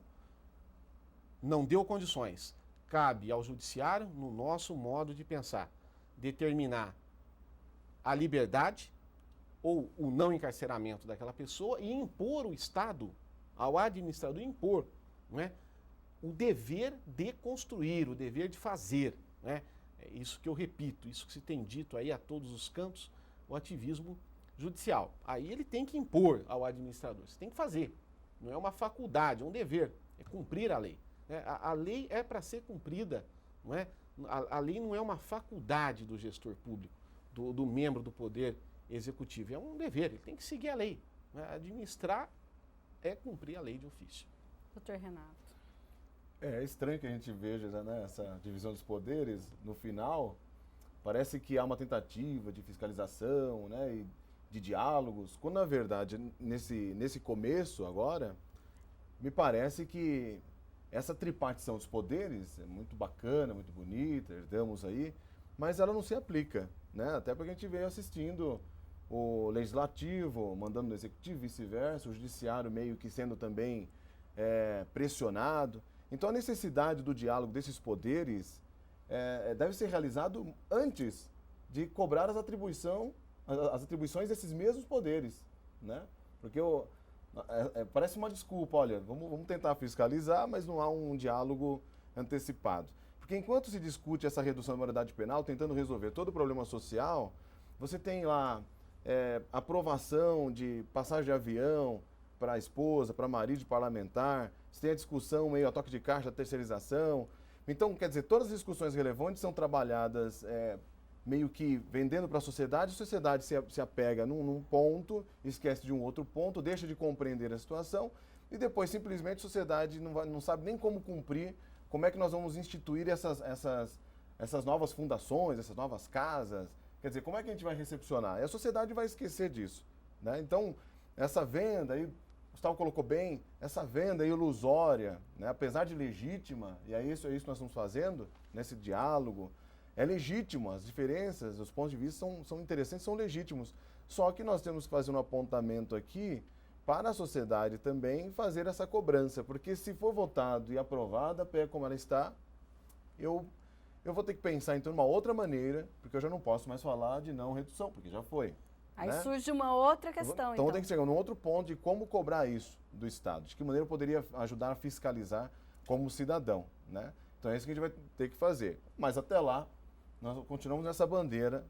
Não deu condições. Cabe ao Judiciário, no nosso modo de pensar, determinar a liberdade ou o não encarceramento daquela pessoa e impor o Estado, ao administrador, impor, não é, o dever de construir, o dever de fazer. Né? É isso que eu repito, isso que se tem dito aí a todos os cantos, o ativismo judicial. Aí ele tem que impor ao administrador, você tem que fazer. Não é uma faculdade, é um dever, é cumprir a lei. Né? A lei é para ser cumprida, não é? A lei não é uma faculdade do gestor público, do membro do poder executivo, é um dever, ele tem que seguir a lei. Né? Administrar é cumprir a lei de ofício. Doutor Renato. É estranho que a gente veja, né, essa divisão dos poderes. No final, parece que há uma tentativa de fiscalização, né, e de diálogos, quando na verdade, nesse começo agora, me parece que essa tripartição dos poderes é muito bacana, muito bonita, herdamos aí, mas ela não se aplica, né? Até porque a gente veio assistindo o legislativo mandando no executivo, vice-versa, o judiciário meio que sendo também pressionado. Então a necessidade do diálogo desses poderes deve ser realizado antes de cobrar as atribuições desses mesmos poderes, né? Porque parece uma desculpa, olha, vamos tentar fiscalizar, mas não há um diálogo antecipado. Porque enquanto se discute essa redução da maioridade penal, tentando resolver todo o problema social, você tem lá aprovação de passagem de avião para a esposa, para marido de parlamentar, você tem a discussão meio a toque de caixa da terceirização. Então, quer dizer, todas as discussões relevantes são trabalhadas meio que vendendo para a sociedade se apega num ponto, esquece de um outro ponto, deixa de compreender a situação e depois simplesmente a sociedade não sabe nem como cumprir, como é que nós vamos instituir essas novas fundações, essas novas casas, quer dizer, como é que a gente vai recepcionar? E a sociedade vai esquecer disso, né? Então, essa venda aí, o Gustavo colocou bem, essa venda ilusória, né, apesar de legítima, e é isso que nós estamos fazendo, nesse diálogo, é legítimo, as diferenças, os pontos de vista são interessantes, são legítimos. Só que nós temos que fazer um apontamento aqui para a sociedade também fazer essa cobrança, porque se for votado e aprovado, a PEC como ela está, eu vou ter que pensar então numa outra maneira, porque eu já não posso mais falar de não redução, porque já foi. Aí né? surge uma outra questão, então. Tem que chegar num outro ponto de como cobrar isso do Estado, de que maneira eu poderia ajudar a fiscalizar como cidadão, né? Então é isso que a gente vai ter que fazer. Mas até lá, nós continuamos nessa bandeira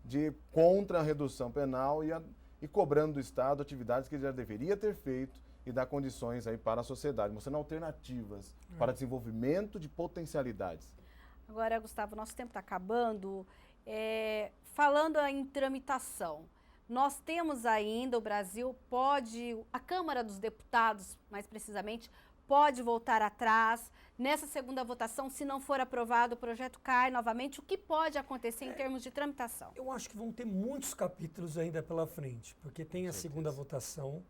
de contra a redução penal e cobrando do Estado atividades que ele já deveria ter feito e dar condições aí para a sociedade, mostrando alternativas para desenvolvimento de potencialidades. Agora, Gustavo, nosso tempo está acabando. Falando em tramitação, nós temos ainda, o Brasil a Câmara dos Deputados, mais precisamente, pode voltar atrás. Nessa segunda votação, se não for aprovado, o projeto cai novamente. O que pode acontecer em termos de tramitação? Eu acho que vão ter muitos capítulos ainda pela frente, porque tem a segunda votação.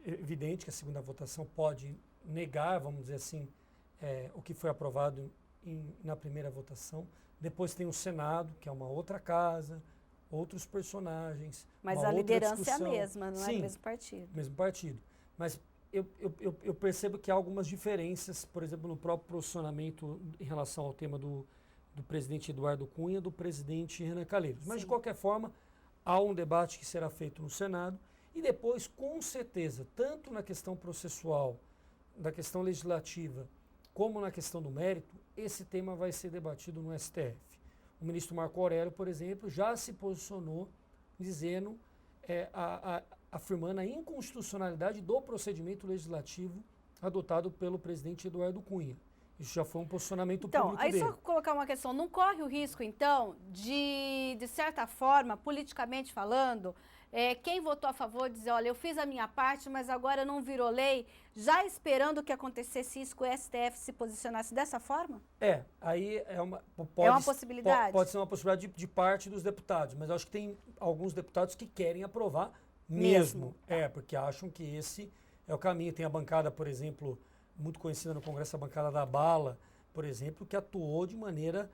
É evidente que a segunda votação pode negar, vamos dizer assim, o que foi aprovado na primeira votação. Depois tem o Senado, que é uma outra casa, outros personagens. Mas a liderança discussão. É a mesma, não Sim, é do mesmo partido. Mesmo partido. Mas eu percebo que há algumas diferenças, por exemplo, no próprio posicionamento em relação ao tema do presidente Eduardo Cunha e do presidente Renan Calheiros. Mas, de qualquer forma, há um debate que será feito no Senado e depois, com certeza, tanto na questão processual, da questão legislativa, como na questão do mérito, esse tema vai ser debatido no STF. O ministro Marco Aurélio, por exemplo, já se posicionou dizendo, afirmando a inconstitucionalidade do procedimento legislativo adotado pelo presidente Eduardo Cunha. Isso já foi um posicionamento público dele. Então, aí só colocar uma questão, não corre o risco, então, de certa forma, politicamente falando, quem votou a favor dizer, olha, eu fiz a minha parte, mas agora não virou lei, já esperando que acontecesse isso, que o STF se posicionasse dessa forma? Aí é uma possibilidade? Pode ser uma possibilidade de parte dos deputados, mas eu acho que tem alguns deputados que querem aprovar mesmo. Porque acham que esse é o caminho. Tem a bancada, por exemplo, muito conhecida no Congresso, a bancada da Bala, por exemplo, que atuou de maneira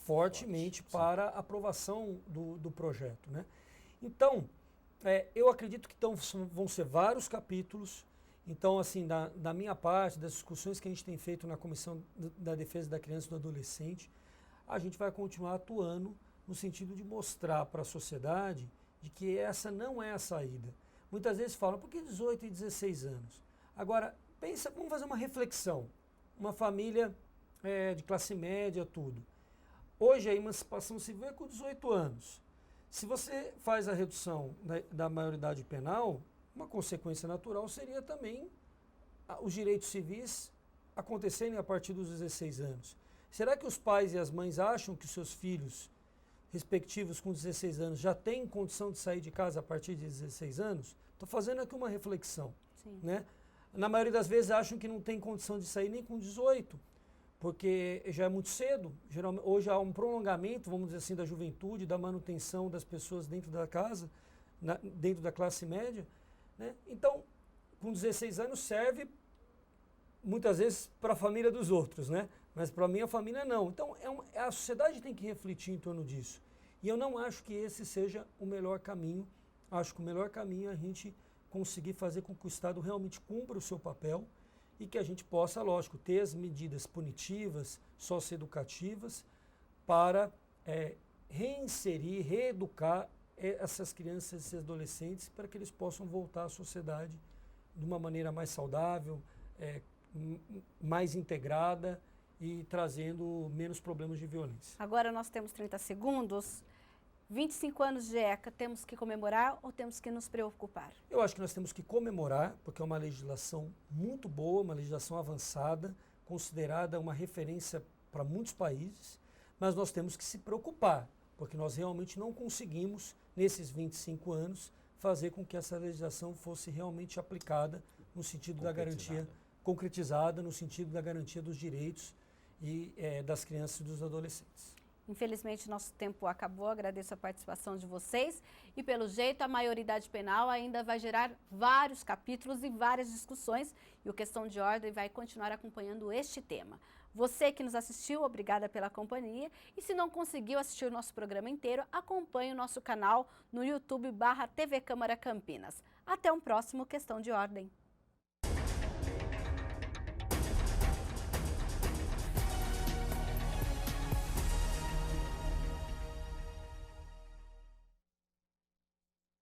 fortemente para a aprovação do projeto, né? Então, eu acredito que vão ser vários capítulos. Então, assim, da minha parte, das discussões que a gente tem feito na Comissão da Defesa da Criança e do Adolescente, a gente vai continuar atuando no sentido de mostrar para a sociedade de que essa não é a saída. Muitas vezes falam, por que 18 e 16 anos? Agora, vamos fazer uma reflexão. Uma família de classe média, tudo. Hoje a emancipação se vê com 18 anos. Se você faz a redução da maioridade penal, uma consequência natural seria também os direitos civis acontecerem a partir dos 16 anos. Será que os pais e as mães acham que seus filhos respectivos com 16 anos já têm condição de sair de casa a partir de 16 anos? Estou fazendo aqui uma reflexão. Sim. Né? Na maioria das vezes acham que não tem condição de sair nem com 18, porque já é muito cedo. Geralmente, hoje há um prolongamento, vamos dizer assim, da juventude, da manutenção das pessoas dentro da casa, dentro da classe média, né? Então, com 16 anos serve muitas vezes para a família dos outros, né? Mas para a minha família não. Então, a sociedade tem que refletir em torno disso. E eu não acho que esse seja o melhor caminho. Acho que o melhor caminho é a gente conseguir fazer com que o Estado realmente cumpra o seu papel e que a gente possa, lógico, ter as medidas punitivas, socioeducativas, para reinserir, reeducar essas crianças e esses adolescentes para que eles possam voltar à sociedade de uma maneira mais saudável, mais integrada e trazendo menos problemas de violência. Agora nós temos 30 segundos. 25 anos de ECA, temos que comemorar ou temos que nos preocupar? Eu acho que nós temos que comemorar, porque é uma legislação muito boa, uma legislação avançada, considerada uma referência para muitos países, mas nós temos que se preocupar, porque nós realmente não conseguimos, nesses 25 anos, fazer com que essa legislação fosse realmente aplicada no sentido da garantia, concretizada no sentido da garantia dos direitos e das crianças e dos adolescentes. Infelizmente, nosso tempo acabou. Agradeço a participação de vocês. E, pelo jeito, a maioridade penal ainda vai gerar vários capítulos e várias discussões. E o Questão de Ordem vai continuar acompanhando este tema. Você que nos assistiu, obrigada pela companhia. E se não conseguiu assistir o nosso programa inteiro, acompanhe o nosso canal no YouTube /TV Câmara Campinas. Até um próximo Questão de Ordem.